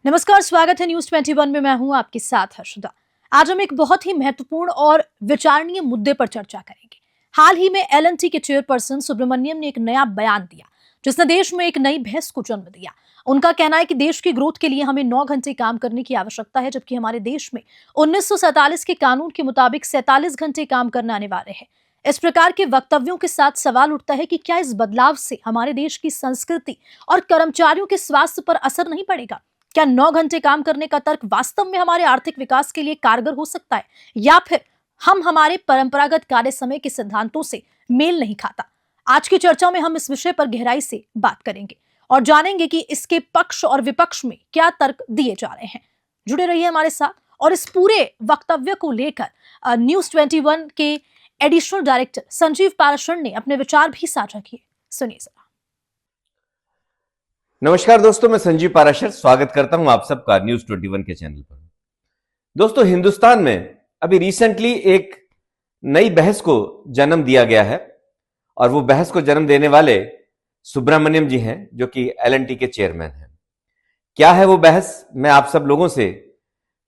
नमस्कार, स्वागत है न्यूज 21 में। मैं हूं आपके साथ हर्षदा। आज हम एक बहुत ही महत्वपूर्ण और विचारणीय मुद्दे पर चर्चा करेंगे। हाल ही में एल&टी के चेयरपर्सन सुब्रमण्यम ने एक नया बयान दिया जिसने देश में एक नई बहस को जन्म दिया। उनका कहना है कि देश की ग्रोथ के लिए हमें 9 घंटे काम करने की आवश्यकता है, जबकि हमारे देश में 1947 के कानून के मुताबिक 47 घंटे काम करना अनिवार्य है। इस प्रकार के वक्तव्यों के साथ सवाल उठता है कि क्या इस बदलाव से हमारे देश की संस्कृति और कर्मचारियों के स्वास्थ्य पर असर नहीं पड़ेगा? क्या 9 घंटे काम करने का तर्क वास्तव में हमारे आर्थिक विकास के लिए कारगर हो सकता है, या फिर हम हमारे परंपरागत कार्य समय के सिद्धांतों से मेल नहीं खाता? आज की चर्चा में हम इस विषय पर गहराई से बात करेंगे और जानेंगे कि इसके पक्ष और विपक्ष में क्या तर्क दिए जा रहे हैं। जुड़े रहिए हमारे साथ और इस पूरे वक्तव्य को लेकर न्यूज 21 के एडिशनल डायरेक्टर संजीव पाराशर ने अपने विचार भी साझा किए। सुनिए जरा। नमस्कार दोस्तों, मैं संजीव पाराशर स्वागत करता हूं आप सबका न्यूज 21 के चैनल पर। दोस्तों, हिंदुस्तान में अभी रिसेंटली एक नई बहस को जन्म दिया गया है और वो बहस को जन्म देने वाले सुब्रमण्यम जी हैं, जो कि एल&टी के चेयरमैन हैं। क्या है वो बहस, मैं आप सब लोगों से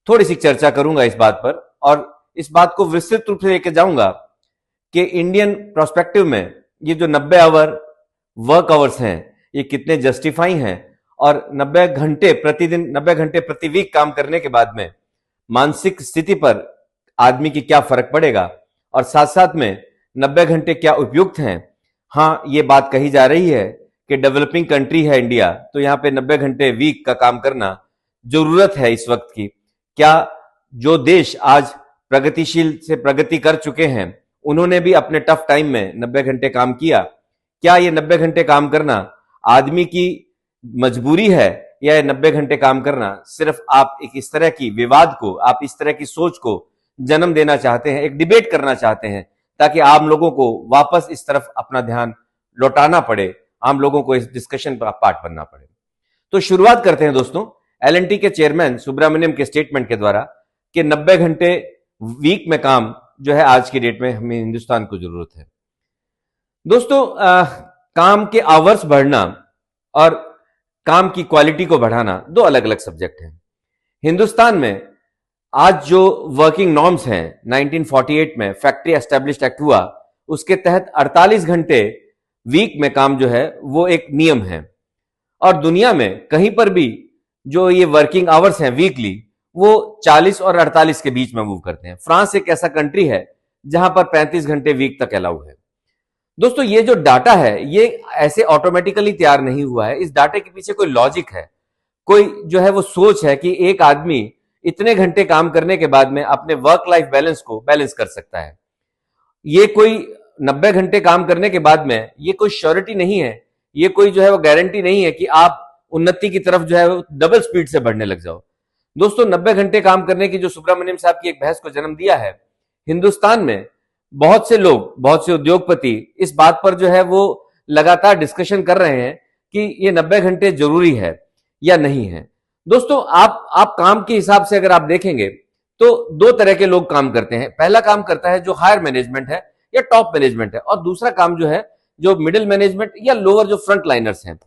थोड़ी सी चर्चा करूंगा इस बात पर, और इस बात को विस्तृत रूप से लेकर जाऊंगा कि इंडियन प्रोस्पेक्टिव में ये जो 90 आवर वर्क आवर्स हैं ये कितने जस्टिफाई हैं, और 90 घंटे प्रतिदिन, 90 घंटे प्रति वीक काम करने के बाद में मानसिक स्थिति पर आदमी की क्या फर्क पड़ेगा, और साथ साथ में 90 घंटे क्या उपयुक्त हैं। हाँ, ये बात कही जा रही है कि डेवलपिंग कंट्री है इंडिया, तो यहां पे 90 घंटे वीक का काम करना जरूरत है इस वक्त की। क्या जो देश आज प्रगतिशील से प्रगति कर चुके हैं उन्होंने भी अपने टफ टाइम में 90 घंटे काम किया? क्या ये 90 घंटे काम करना आदमी की मजबूरी है, या 90 घंटे काम करना सिर्फ आप एक इस तरह की विवाद को, आप इस तरह की सोच को जन्म देना चाहते हैं, एक डिबेट करना चाहते हैं, ताकि आम लोगों को वापस इस तरफ अपना ध्यान लौटाना पड़े, आम लोगों को इस डिस्कशन का पार्ट बनना पड़े? तो शुरुआत करते हैं दोस्तों एल&टी के चेयरमैन सुब्रमण्यम के स्टेटमेंट के द्वारा कि 90 घंटे वीक में काम जो है आज की डेट में हमें हिंदुस्तान को जरूरत है। दोस्तों, काम के आवर्स बढ़ना और काम की क्वालिटी को बढ़ाना दो अलग अलग सब्जेक्ट हैं। हिंदुस्तान में आज जो वर्किंग नॉर्म्स हैं, 1948 में फैक्ट्री एस्टेब्लिश्ड एक्ट हुआ, उसके तहत 48 घंटे वीक में काम जो है वो एक नियम है। और दुनिया में कहीं पर भी जो ये वर्किंग आवर्स हैं वीकली, वो 40 और 48 के बीच में मूव करते हैं। फ्रांस एक ऐसा कंट्री है जहां पर 35 घंटे वीक तक अलाउ है। दोस्तों, ये जो डाटा है ये ऐसे ऑटोमेटिकली तैयार नहीं हुआ है। इस डाटे के पीछे कोई लॉजिक है, कोई जो है वो सोच है कि एक आदमी इतने घंटे काम करने के बाद में अपने वर्क लाइफ बैलेंस को बैलेंस कर सकता है। ये कोई 90 घंटे काम करने के बाद में ये कोई श्योरिटी नहीं है, ये कोई जो है वो गारंटी नहीं है कि आप उन्नति की तरफ जो है वो डबल स्पीड से बढ़ने लग जाओ। दोस्तों, 90 घंटे काम करने की जो सुब्रमण्यम साहब की एक बहस को जन्म दिया है, हिंदुस्तान में बहुत से लोग, बहुत से उद्योगपति इस बात पर जो है वो लगातार डिस्कशन कर रहे हैं कि ये 90 घंटे जरूरी है या नहीं है। दोस्तों, आप काम के हिसाब से अगर आप देखेंगे तो दो तरह के लोग काम करते हैं। पहला काम करता है जो हायर मैनेजमेंट है या टॉप मैनेजमेंट है, और दूसरा काम जो है जो मिडिल मैनेजमेंट या लोअर जो फ्रंट लाइनर्स हैं।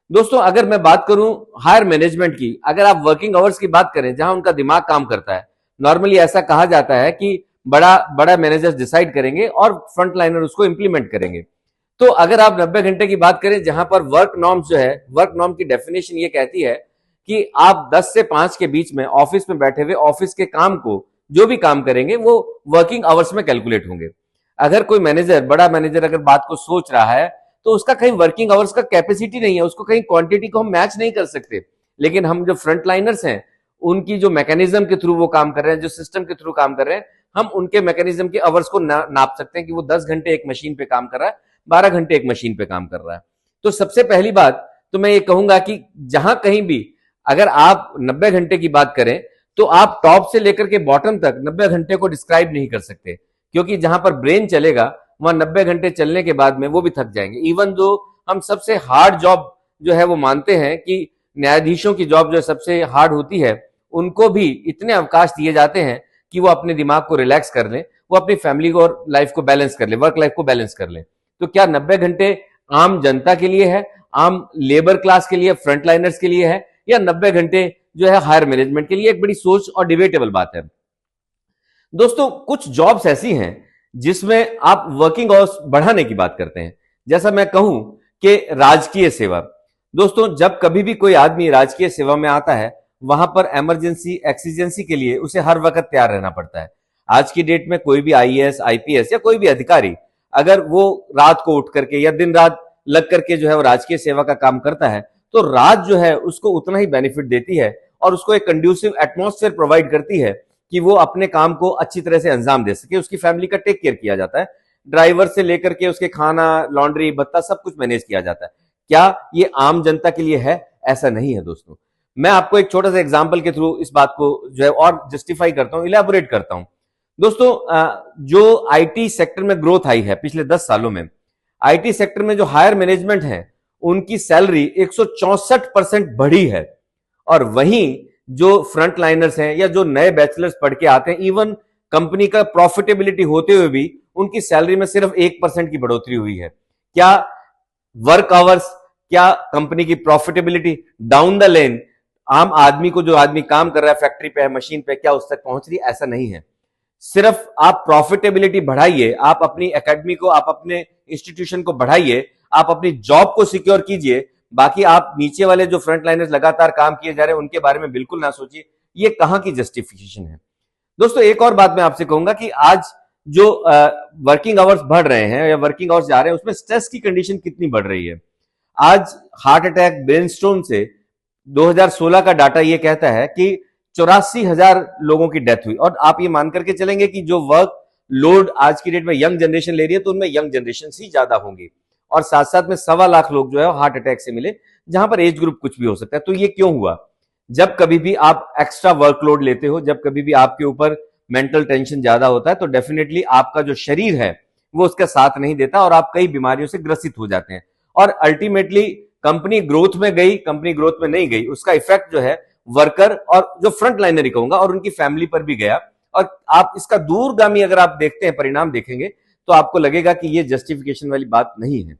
दोस्तों, अगर मैं बात करूं हायर मैनेजमेंट की, अगर आप वर्किंग आवर्स की बात करें जहां उनका दिमाग काम करता है, नॉर्मली ऐसा कहा जाता है कि बड़ा मैनेजर्स डिसाइड करेंगे और फ्रंट लाइनर उसको इंप्लीमेंट करेंगे। तो अगर आप 90 घंटे की बात करें जहां पर वर्क नॉर्म्स जो है, वर्क नॉर्म की डेफिनेशन ये कहती है कि आप 10 से 5 के बीच में ऑफिस में बैठे हुए ऑफिस के काम को, जो भी काम करेंगे वो वर्किंग आवर्स में कैलकुलेट होंगे। अगर कोई मैनेजर, बड़ा मैनेजर अगर बात को सोच रहा है तो उसका कहीं वर्किंग आवर्स का कैपेसिटी नहीं है, उसको कहीं क्वांटिटी को हम मैच नहीं कर सकते। लेकिन हम जो फ्रंट लाइनर्स हैं, उनकी जो मैकेनिज्म के थ्रू वो काम कर रहे हैं, जो सिस्टम के थ्रू काम कर रहे हैं, हम उनके मैकेनिज्म के आवर्स को नाप सकते हैं कि वो 10 घंटे एक मशीन पे काम कर रहा है, 12 घंटे एक मशीन पे काम कर रहा है। तो सबसे पहली बात तो मैं ये कहूंगा कि जहां कहीं भी अगर आप 90 घंटे की बात करें तो आप टॉप से लेकर के बॉटम तक 90 घंटे को डिस्क्राइब नहीं कर सकते, क्योंकि जहां पर ब्रेन चलेगा वहां 90 घंटे चलने के बाद में वो भी थक जाएंगे। इवन जो हम सबसे हार्ड जॉब जो है वो मानते हैं कि न्यायाधीशों की जॉब जो सबसे हार्ड होती है, उनको भी इतने अवकाश दिए जाते हैं कि वो अपने दिमाग को रिलैक्स कर लें, वो अपनी फैमिली को और लाइफ को बैलेंस कर ले, वर्क लाइफ को बैलेंस कर ले। तो क्या 90 घंटे आम जनता के लिए है, आम लेबर क्लास के लिए, फ्रंट लाइनर्स के लिए है, या 90 घंटे जो है हायर मैनेजमेंट के लिए एक बड़ी सोच और डिबेटेबल बात है। दोस्तों कुछ जॉब्स ऐसी हैं जिसमें आप वर्किंग आवर्स बढ़ाने की बात करते हैं, जैसा मैं कहूं कि राजकीय सेवा। दोस्तों जब कभी भी कोई आदमी राजकीय सेवा में आता है, वहां पर इमरजेंसी एक्सीजेंसी के लिए उसे हर वक्त तैयार रहना पड़ता है। आज की डेट में कोई भी आईएएस आईपीएस या कोई भी अधिकारी अगर वो रात को उठ करके या दिन रात लग करके जो है वो राजकीय सेवा का काम करता है, तो रात जो है उसको उतना ही बेनिफिट देती है और उसको एक कंड्यूसिव एटमॉस्फेयर प्रोवाइड करती है कि वो अपने काम को अच्छी तरह से अंजाम दे सके। उसकी फैमिली का टेक केयर किया जाता है, ड्राइवर से लेकर के उसके खाना लॉन्ड्री भत्ता सब कुछ मैनेज किया जाता है। क्या ये आम जनता के लिए है? ऐसा नहीं है दोस्तों। मैं आपको एक छोटा सा एग्जांपल के थ्रू इस बात को जो है और जस्टिफाई करता हूं, इलेबोरेट करता हूं। दोस्तों जो आईटी सेक्टर में ग्रोथ आई है पिछले 10 सालों में, आईटी सेक्टर में जो हायर मैनेजमेंट है उनकी सैलरी 164% बढ़ी है, और वहीं जो फ्रंट लाइनर्स हैं या जो नए बैचलर्स पढ़ के आते हैं, इवन कंपनी का प्रॉफिटेबिलिटी होते हुए भी उनकी सैलरी में सिर्फ 1% की बढ़ोतरी हुई है। क्या वर्क आवर्स, क्या कंपनी की प्रॉफिटेबिलिटी डाउन द लेन आम आदमी को, जो आदमी काम कर रहा है फैक्ट्री पे है, मशीन पे, क्या उस तक पहुंच रही? ऐसा नहीं है। सिर्फ आप प्रॉफिटेबिलिटी बढ़ाइए, आप अपनी एकेडमी को, आप अपने इंस्टीट्यूशन को बढ़ाइए, आप अपनी जॉब को सिक्योर कीजिए, बाकी आप नीचे वाले जो फ्रंट लाइनर्स लगातार काम किए जा रहे हैं उनके बारे में बिल्कुल ना सोचिए। ये कहां की जस्टिफिकेशन है? दोस्तों एक और बात मैं आपसे कहूंगा कि आज जो वर्किंग आवर्स बढ़ रहे हैं या वर्किंग आवर्स जा रहे हैं, उसमें स्ट्रेस की कंडीशन कितनी बढ़ रही है। आज हार्ट अटैक, ब्रेन स्ट्रोक से 2016 का डाटा यह कहता है कि 84,000 लोगों की डेथ हुई। और आप ये मान करके चलेंगे कि जो वर्क लोड आज की डेट में यंग जनरेशन ले रही है, तो उनमें यंग जनरेशन ही ज्यादा होंगी, और साथ साथ में 1.25 लाख लोग जो है हार्ट अटैक से मिले, जहां पर एज ग्रुप कुछ भी हो सकता है। तो ये क्यों हुआ? जब कभी भी आप एक्स्ट्रा वर्कलोड लेते हो, जब कभी भी आपके ऊपर मेंटल टेंशन ज्यादा होता है, तो डेफिनेटली आपका जो शरीर है वो उसका साथ नहीं देता और आप कई बीमारियों से ग्रसित हो जाते हैं, और अल्टीमेटली कंपनी ग्रोथ में गई, कंपनी ग्रोथ में नहीं गई, उसका इफेक्ट जो है वर्कर और जो फ्रंट लाइनर ही कहूंगा और उनकी फैमिली पर भी गया। और आप इसका दूरगामी अगर आप देखते हैं, परिणाम देखेंगे, तो आपको लगेगा कि ये जस्टिफिकेशन वाली बात नहीं है।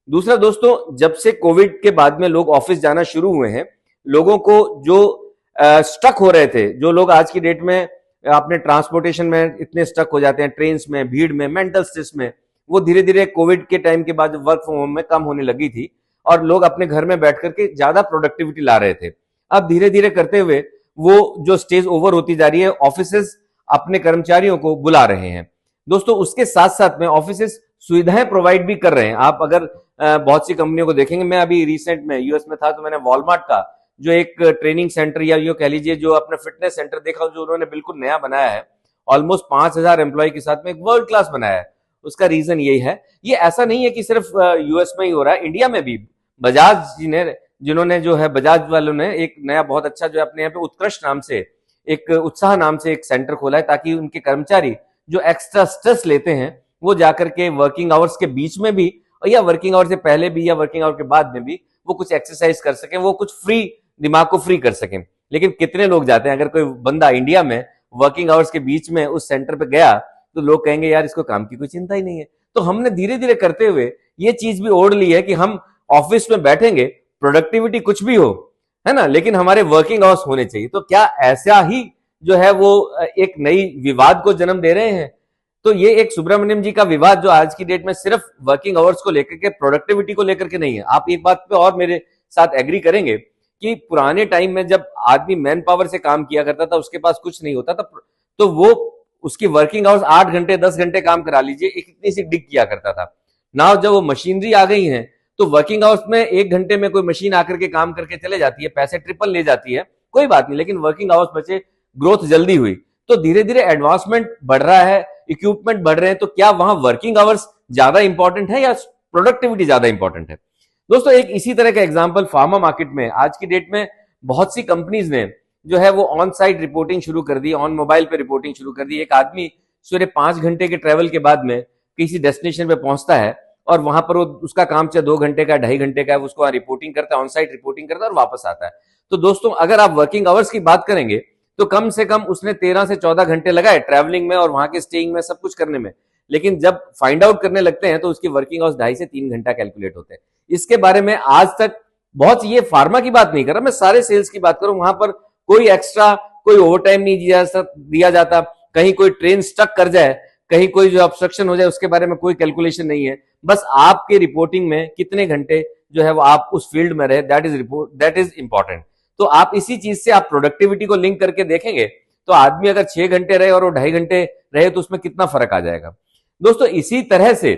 दूसरा दोस्तों, जब से कोविड के बाद में लोग ऑफिस जाना शुरू हुए हैं, लोगों को जो स्टक हो रहे थे, जो लोग आज की डेट में अपने ट्रांसपोर्टेशन में इतने स्टक हो जाते हैं, ट्रेन में, भीड़ में, मेंटल स्ट्रेस में, वो धीरे धीरे कोविड के टाइम के बाद वर्क फ्रॉम होम में कम होने लगी थी और लोग अपने घर में बैठ करके ज्यादा प्रोडक्टिविटी ला रहे थे। अब धीरे धीरे करते हुए वो जो स्टेज ओवर होती जा रही है, ऑफिसेस अपने कर्मचारियों को बुला रहे हैं। दोस्तों उसके साथ साथ में ऑफिसेस सुविधाएं प्रोवाइड भी कर रहे हैं। आप अगर बहुत सी कंपनियों को देखेंगे, मैं अभी रिसेंट में यूएस में था, तो मैंने वॉलमार्ट का जो एक ट्रेनिंग सेंटर या यूं कह लीजिए जो अपना फिटनेस सेंटर देखा, जो उन्होंने बिल्कुल नया बनाया है, ऑलमोस्ट 5,000 एम्प्लॉय के साथ में एक वर्ल्ड क्लास बनाया है। उसका रीजन यही है, ये ऐसा नहीं है कि सिर्फ यूएस में ही हो रहा है, इंडिया में भी बजाज जी ने, जिन्होंने जो है बजाज वालों ने एक नया बहुत अच्छा जो है अपने यहाँ पे उत्कृष्ट नाम से, एक उत्साह नाम से एक सेंटर खोला है, ताकि उनके कर्मचारी जो एक्स्ट्रा स्ट्रेस लेते हैं वो जाकर के वर्किंग आवर्स के बीच में भी या वर्किंग आवर से पहले भी या वर्किंग आवर के बाद में भी वो कुछ एक्सरसाइज कर सकें, वो कुछ फ्री, दिमाग को फ्री कर सकें। लेकिन कितने लोग जाते हैं? अगर कोई बंदा इंडिया में वर्किंग आवर्स के बीच में उस सेंटर पे गया तो लोग कहेंगे यार इसको काम की कोई चिंता ही नहीं है। तो हमने धीरे धीरे करते हुए ये चीज भी ओढ़ ली है कि हम ऑफिस में बैठेंगे, प्रोडक्टिविटी कुछ भी हो, है ना, लेकिन हमारे वर्किंग आवर्स होने चाहिए। तो क्या ऐसा ही जो है वो एक नई विवाद को जन्म दे रहे हैं? तो ये एक सुब्रमण्यम जी का विवाद जो आज की डेट में सिर्फ वर्किंग आवर्स को लेकर के, प्रोडक्टिविटी को लेकर के नहीं है। आप एक बात पे और मेरे साथ एग्री करेंगे कि पुराने टाइम में जब आदमी मैन पावर से काम किया करता था, उसके पास कुछ नहीं होता था, तो वो उसकी वर्किंग आवर्स 8 घंटे 10 घंटे काम करा लीजिए, एक इतनी सी डिग किया करता था। नाउ जब वो मशीनरी आ गई है तो वर्किंग आवर्स में 1 घंटे में कोई मशीन आकर के काम करके चले जाती है, पैसे ट्रिपल ले जाती है, कोई बात नहीं, लेकिन वर्किंग आवर्स बचे, ग्रोथ जल्दी हुई। तो धीरे धीरे एडवांसमेंट बढ़ रहा है, इक्विपमेंट बढ़ रहे हैं, तो क्या वहां वर्किंग आवर्स ज्यादा इंपॉर्टेंट है या प्रोडक्टिविटी ज्यादा इंपॉर्टेंट है? दोस्तों एक इसी तरह का एग्जांपल फार्मा मार्केट में आज की डेट में बहुत सी कंपनीज ने जो है वो ऑन साइट रिपोर्टिंग शुरू कर दी, ऑन मोबाइल पे रिपोर्टिंग शुरू कर दी। एक आदमी सवेरे 5 घंटे के ट्रेवल के बाद में किसी डेस्टिनेशन पे पहुंचता है और वहां पर वो उसका काम चाहे 2 घंटे का, 2.5 घंटे का है, उसको रिपोर्टिंग करता है, ऑन साइट रिपोर्टिंग करता है और वापस आता है। तो दोस्तों अगर आप वर्किंग आवर्स की बात करेंगे तो कम से कम उसने 13 से 14 घंटे लगाए ट्रैवलिंग में और वहां के स्टेइंग में, सब कुछ करने में। लेकिन जब फाइंड आउट करने लगते हैं तो उसकी वर्किंग आवर्स 2.5 से 3 घंटा कैलकुलेट होते हैं। इसके बारे में आज तक बहुत, ये फार्मा की बात नहीं कर रहा मैं, सारे सेल्स की बात करूं, वहां पर कोई एक्स्ट्रा कोई ओवरटाइम नहीं दिया जाता, कहीं कोई ट्रेन स्टक कर जाए, कहीं कोई जो ऑब्स्ट्रक्शन हो जाए उसके बारे में कोई कैलकुलेशन नहीं है। बस आपके रिपोर्टिंग में कितने घंटे जो है वो आप उस फील्ड में रहे, दैट इज इंपॉर्टेंट। तो आप इसी चीज से आप प्रोडक्टिविटी को लिंक करके देखेंगे तो आदमी अगर 6 घंटे रहे और वो 2.5 घंटे रहे तो उसमें कितना फर्क आ जाएगा। दोस्तों इसी तरह से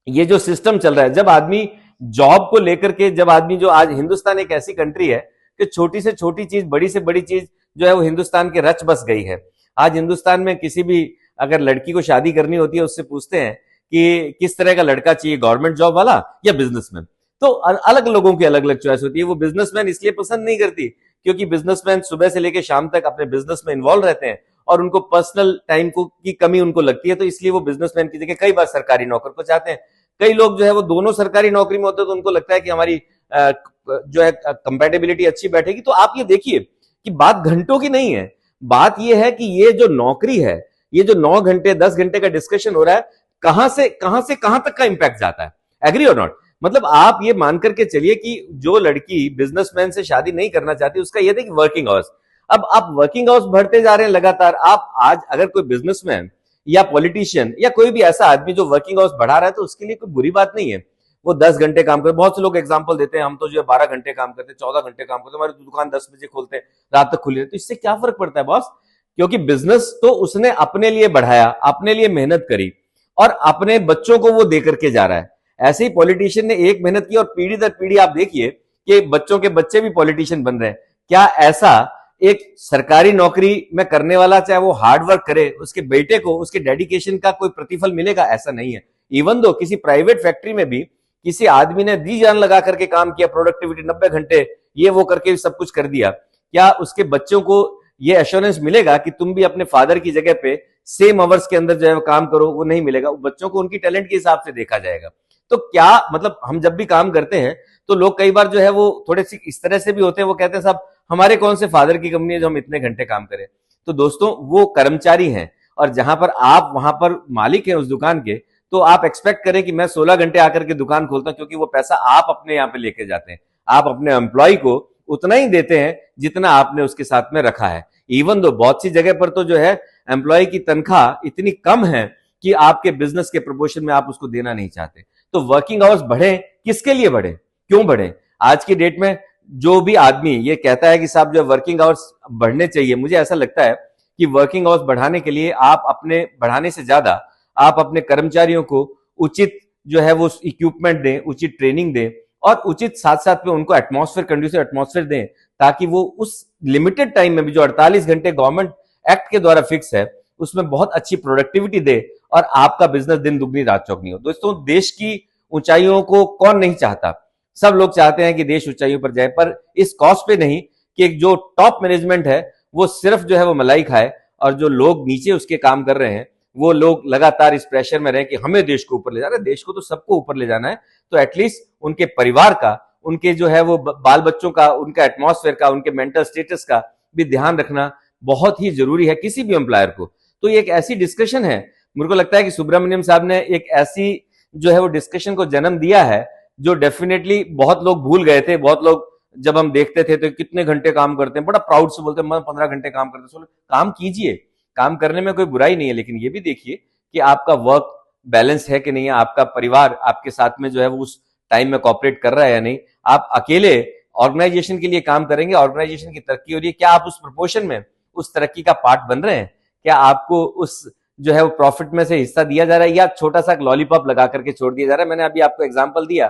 ये जो सिस्टम चल रहा है, जब आदमी जॉब को लेकर के, जब आदमी जो आज हिंदुस्तान एक ऐसी कंट्री है कि छोटी से छोटी चीज, बड़ी से बड़ी चीज जो है वो हिंदुस्तान के रच बस गई है। आज हिंदुस्तान में किसी भी अगर लड़की को शादी करनी होती है, उससे पूछते हैं कि किस तरह का लड़का चाहिए, गवर्नमेंट जॉब वाला या बिजनेसमैन। तो अलग लोगों की अलग अलग चॉइस होती है। वो बिजनेसमैन इसलिए पसंद नहीं करती क्योंकि बिजनेसमैन सुबह से लेकर शाम तक अपने बिजनेस में इन्वॉल्व रहते हैं और उनको पर्सनल टाइम को की कमी उनको लगती है, तो इसलिए वो बिजनेसमैन की जगह कई बार सरकारी नौकर को चाहते हैं। कई लोग जो है वो दोनों सरकारी नौकरी में होते हैं तो उनको लगता है कि हमारी जो है कंपैटिबिलिटी अच्छी बैठेगी। तो आप ये देखिए कि बात घंटों की नहीं है, बात ये है कि ये जो नौकरी है, ये जो 9 घंटे 10 घंटे का डिस्कशन हो रहा है, कहां से कहां तक का इंपैक्ट जाता है। एग्री और नॉट? मतलब आप ये मान करके चलिए कि जो लड़की बिजनेसमैन से शादी नहीं करना चाहती उसका ये था कि वर्किंग आवर्स, अब आप वर्किंग आवर्स बढ़ते जा रहे हैं लगातार। आप आज अगर कोई बिजनेसमैन या पॉलिटिशियन या कोई भी ऐसा आदमी जो वर्किंग आवर्स बढ़ा रहा है तो उसके लिए कोई बुरी बात नहीं है। वो 10 घंटे काम करते, बहुत से लोग एग्जांपल देते हैं हम तो जो है 12 घंटे काम करते हैं, 14 घंटे काम करते हैं, हमारी दुकान 10 बजे खोलते हैं, रात तक खुली रहती है। तो इससे क्या फर्क पड़ता है बॉस? क्योंकि बिजनेस तो उसने अपने लिए बढ़ाया, अपने लिए मेहनत करी और अपने बच्चों को वो दे करके जा रहा है। ऐसे ही पॉलिटिशियन ने एक मेहनत की और पीढ़ी दर पीढ़ी आप देखिए कि बच्चों के बच्चे भी पॉलिटिशियन बन रहे हैं। क्या ऐसा एक सरकारी नौकरी में करने वाला, चाहे वो हार्ड वर्क करे, उसके बेटे को उसके डेडिकेशन का कोई प्रतिफल मिलेगा? ऐसा नहीं है। इवन दो किसी प्राइवेट फैक्ट्री में भी किसी आदमी ने दी जान लगा करके काम किया, प्रोडक्टिविटी 90 घंटे ये वो करके सब कुछ कर दिया, क्या उसके बच्चों को ये एश्योरेंस मिलेगा कि तुम भी अपने फादर की जगह पे सेम आवर्स के अंदर जो है काम करो? वो नहीं मिलेगा। बच्चों को उनकी टैलेंट के हिसाब से देखा जाएगा। तो क्या मतलब हम जब भी काम करते हैं तो लोग कई बार जो है वो थोड़े सी इस तरह से भी होते हैं, वो कहते हैं साहब हमारे कौन से फादर की कंपनी है जो हम इतने घंटे काम करें। तो दोस्तों वो कर्मचारी हैं और जहां पर आप वहां पर मालिक हैं उस दुकान के, तो आप एक्सपेक्ट करें कि मैं 16 घंटे आकर के दुकान खोलता हूं, क्योंकि वो पैसा आप अपने यहां पे लेके जाते हैं। आप अपने एम्प्लॉय को उतना ही देते हैं जितना आपने उसके साथ में रखा है। इवन दो बहुत सी जगह पर तो जो है एम्प्लॉय की तनख्वाह इतनी कम है कि आपके बिजनेस के प्रपोर्शन में आप उसको देना नहीं चाहते। तो वर्किंग आवर्स बढ़े, किसके लिए बढ़े, क्यों बढ़े? आज की डेट में जो भी आदमी ये कहता है कि साहब जो वर्किंग आवर्स बढ़ने चाहिए, मुझे ऐसा लगता है कि वर्किंग आवर्स बढ़ाने के लिए आप अपने बढ़ाने से ज्यादा आप अपने कर्मचारियों को उचित जो है वो इक्विपमेंट दें, उचित ट्रेनिंग दें और उचित साथ साथ में उनको एटमॉस्फेयर, कंड्यूसिव एटमॉस्फेयर दें, ताकि वो उस लिमिटेड टाइम में भी जो 48 घंटे गवर्नमेंट एक्ट के द्वारा फिक्स है उसमें बहुत अच्छी प्रोडक्टिविटी दे और आपका बिजनेस दिन दुगनी रात चौगनी हो। दोस्तों देश की ऊंचाइयों को कौन नहीं चाहता? सब लोग चाहते हैं कि देश ऊंचाइयों पर जाए, पर इस कॉस्ट पे नहीं कि जो टॉप मैनेजमेंट है वो सिर्फ जो है वो मलाई खाए और जो लोग नीचे उसके काम कर रहे हैं वो लोग लगातार इस प्रेशर में रहे कि हमें देश को ऊपर ले जाना है। देश को तो सबको ऊपर ले जाना है, तो एटलीस्ट उनके परिवार का, उनके जो है वो बाल बच्चों का, उनका एटमॉस्फेयर का, उनके मेंटल स्टेटस का भी ध्यान रखना बहुत ही जरूरी है किसी भी एम्प्लॉयर को। तो ये एक ऐसी डिस्कशन है, मुझे को लगता है कि सुब्रमण्यम साहब ने एक ऐसी जो है वो डिस्कशन को जन्म दिया है जो डेफिनेटली बहुत लोग भूल गए थे। बहुत लोग जब हम देखते थे तो कितने घंटे काम करते हैं, बड़ा प्राउड से बोलते हैं मैं 15 घंटे काम करते हैं। काम कीजिए, काम करने में कोई बुराई नहीं है, लेकिन ये भी देखिए कि आपका वर्क बैलेंस है कि नहीं है, आपका परिवार आपके साथ में जो है वो उस टाइम में कॉपरेट कर रहा है या नहीं। आप अकेले ऑर्गेनाइजेशन के लिए काम करेंगे, ऑर्गेनाइजेशन की तरक्की हो रही है, क्या आप उस प्रोपोर्शन में उस तरक्की का पार्ट बन रहे हैं? क्या आपको उस जो है वो प्रॉफिट में से हिस्सा दिया जा रहा है या छोटा सा लॉलीपॉप लगा करके छोड़ दिया जा रहा है? मैंने अभी आपको एग्जांपल दिया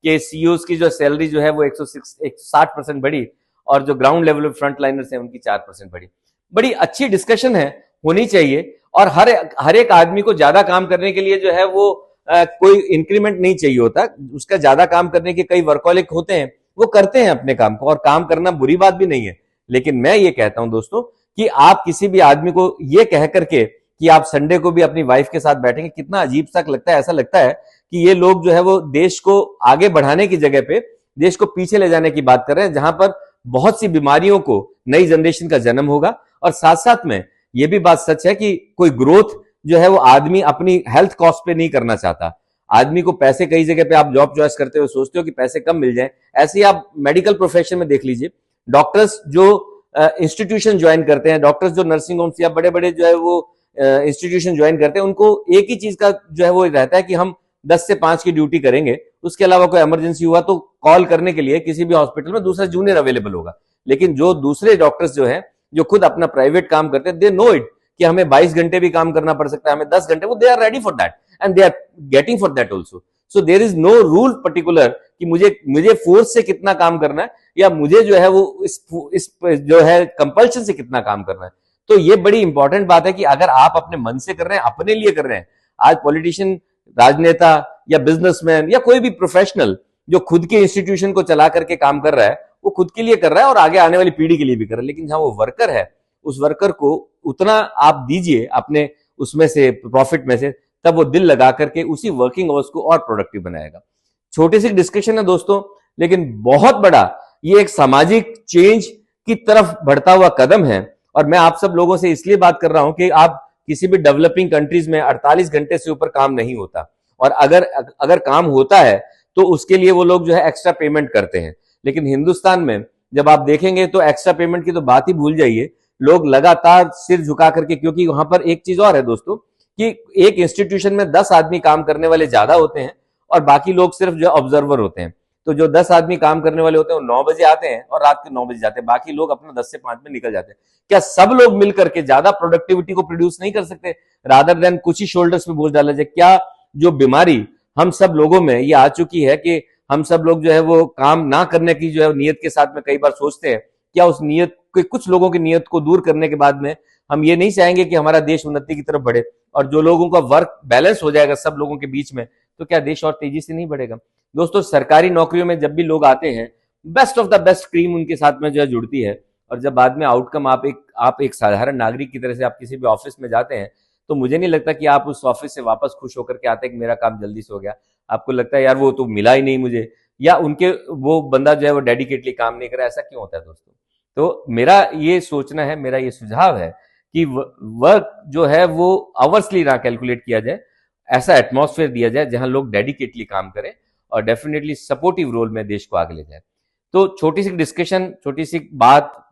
कि सीईओज की जो सैलरी जो है वो 160% बढ़ी और जो ग्राउंड लेवल फ्रंट लाइनर्स हैं उनकी 4% बढ़ी। बड़ी अच्छी डिस्कशन है, होनी चाहिए। और हर एक आदमी को ज्यादा काम करने के लिए जो है वो कोई इंक्रीमेंट नहीं चाहिए होता। उसका ज्यादा काम करने के कई वर्कहोलिक होते हैं, वो करते हैं अपने काम को, और काम करना बुरी बात भी नहीं है। लेकिन मैं ये कहता हूं दोस्तों कि आप किसी भी आदमी को ये कह करके कि आप संडे को भी अपनी वाइफ के साथ बैठेंगे, कितना अजीब सा लगता है। ऐसा लगता है कि ये लोग जो है वो देश को आगे बढ़ाने की जगह पे देश को पीछे ले जाने की बात कर रहे हैं, जहां पर बहुत सी बीमारियों को नई जनरेशन का जन्म होगा। और साथ साथ में ये भी बात सच है कि कोई ग्रोथ जो है वो आदमी अपनी हेल्थ कॉस्ट पे नहीं करना चाहता। आदमी को पैसे, कई जगह पे आप जॉब चॉइस करते हो सोचते हो कि पैसे कम मिल जाए, ऐसे ही आप मेडिकल प्रोफेशन में देख लीजिए। डॉक्टर्स जो इंस्टीट्यूशन ज्वाइन करते हैं, डॉक्टर्स जो नर्सिंग होम्स या बड़े बड़े जो है वो इंस्टीट्यूशन ज्वाइन करते हैं, उनको एक ही चीज का जो है वो रहता है कि हम 10 से 5 की ड्यूटी करेंगे, उसके अलावा कोई इमरजेंसी हुआ तो कॉल करने के लिए किसी भी हॉस्पिटल में दूसरा जूनियर अवेलेबल होगा। लेकिन जो दूसरे डॉक्टर्स जो हैं, जो खुद अपना प्राइवेट काम करते हैं, दे नो इट कि हमें 22 घंटे भी काम करना पड़ सकता है, हमें 10 घंटे, वो they are ready for that and they are getting for that also. So there is no rule particular कि मुझे फोर्स से कितना काम करना है या मुझे जो है वो इस जो है कंपल्शन से कितना काम करना है। तो ये बड़ी इंपॉर्टेंट बात है कि अगर आप अपने मन से कर रहे हैं, अपने लिए कर रहे हैं, आज पॉलिटिशियन, राजनेता या बिजनेसमैन या कोई भी प्रोफेशनल जो खुद के इंस्टीट्यूशन को चला करके काम कर रहा है, वो खुद के लिए कर रहा है और आगे आने वाली पीढ़ी के लिए भी कर रहा है। लेकिन जहां वो वर्कर है, उस वर्कर को उतना आप दीजिए अपने उसमें से, प्रॉफिट में से, तब वो दिल लगा करके उसी वर्किंग आवर्स को और प्रोडक्टिव बनाएगा। छोटी सी डिस्कशन है दोस्तों, लेकिन बहुत बड़ा ये एक सामाजिक चेंज की तरफ बढ़ता हुआ कदम है। और मैं आप सब लोगों से इसलिए बात कर रहा हूं कि आप किसी भी डेवलपिंग कंट्रीज में 48 घंटे से ऊपर काम नहीं होता, और अगर काम होता है तो उसके लिए वो लोग जो है एक्स्ट्रा पेमेंट करते हैं। लेकिन हिंदुस्तान में जब आप देखेंगे तो एक्स्ट्रा पेमेंट की तो बात ही भूल जाइए, लोग लगातार सिर झुका करके, क्योंकि वहां पर एक चीज और है दोस्तों कि एक इंस्टीट्यूशन में 10 आदमी काम करने वाले ज्यादा होते हैं और बाकी लोग सिर्फ जो ऑब्जर्वर होते हैं। तो जो 10 आदमी काम करने वाले होते हैं वो 9 बजे आते हैं और रात के 9 बजे जाते हैं, बाकी लोग अपना 10 से 5 में निकल जाते हैं। क्या सब लोग मिलकर के ज्यादा प्रोडक्टिविटी को प्रोड्यूस नहीं कर सकते? रादर देन कुछ ही शोल्डर्स में बोझ डाला जाए। क्या जो बीमारी हम सब लोगों में ये आ चुकी है कि हम सब लोग जो है वो काम ना करने की जो है नियत के साथ में कई बार सोचते हैं, क्या उस नियत के, कुछ लोगों की नियत को दूर करने के बाद में हम ये नहीं चाहेंगे कि हमारा देश उन्नति की तरफ बढ़े, और जो लोगों का वर्क बैलेंस हो जाएगा सब लोगों के बीच में, तो क्या देश और तेजी से नहीं बढ़ेगा? दोस्तों, सरकारी नौकरियों में जब भी लोग आते हैं, best of the best cream उनके साथ में जो है जुड़ती है, और जब बाद में आउटकम आप एक साधारण नागरिक की तरह से आप किसी भी ऑफिस में जाते हैं, तो मुझे नहीं लगता कि आप उस ऑफिस से वापस खुश होकर के आते हैं कि मेरा काम जल्दी से हो गया। आपको लगता है यार वो तो मिला ही नहीं मुझे, या उनके वो बंदा जो है वो डेडिकेटली काम नहीं कर रहा। ऐसा क्यों होता है दोस्तों? तो मेरा ये सोचना है, मेरा ये सुझाव है कि वर्क जो है वो आवर्सली ना कैलकुलेट किया जाए, ऐसा एटमॉस्फेयर दिया जाए जहां लोग डेडिकेटली काम करें और डेफिनेटली सपोर्टिव रोल में देश को आगे ले जाए। तो छोटी सी डिस्कशन, छोटी सी बात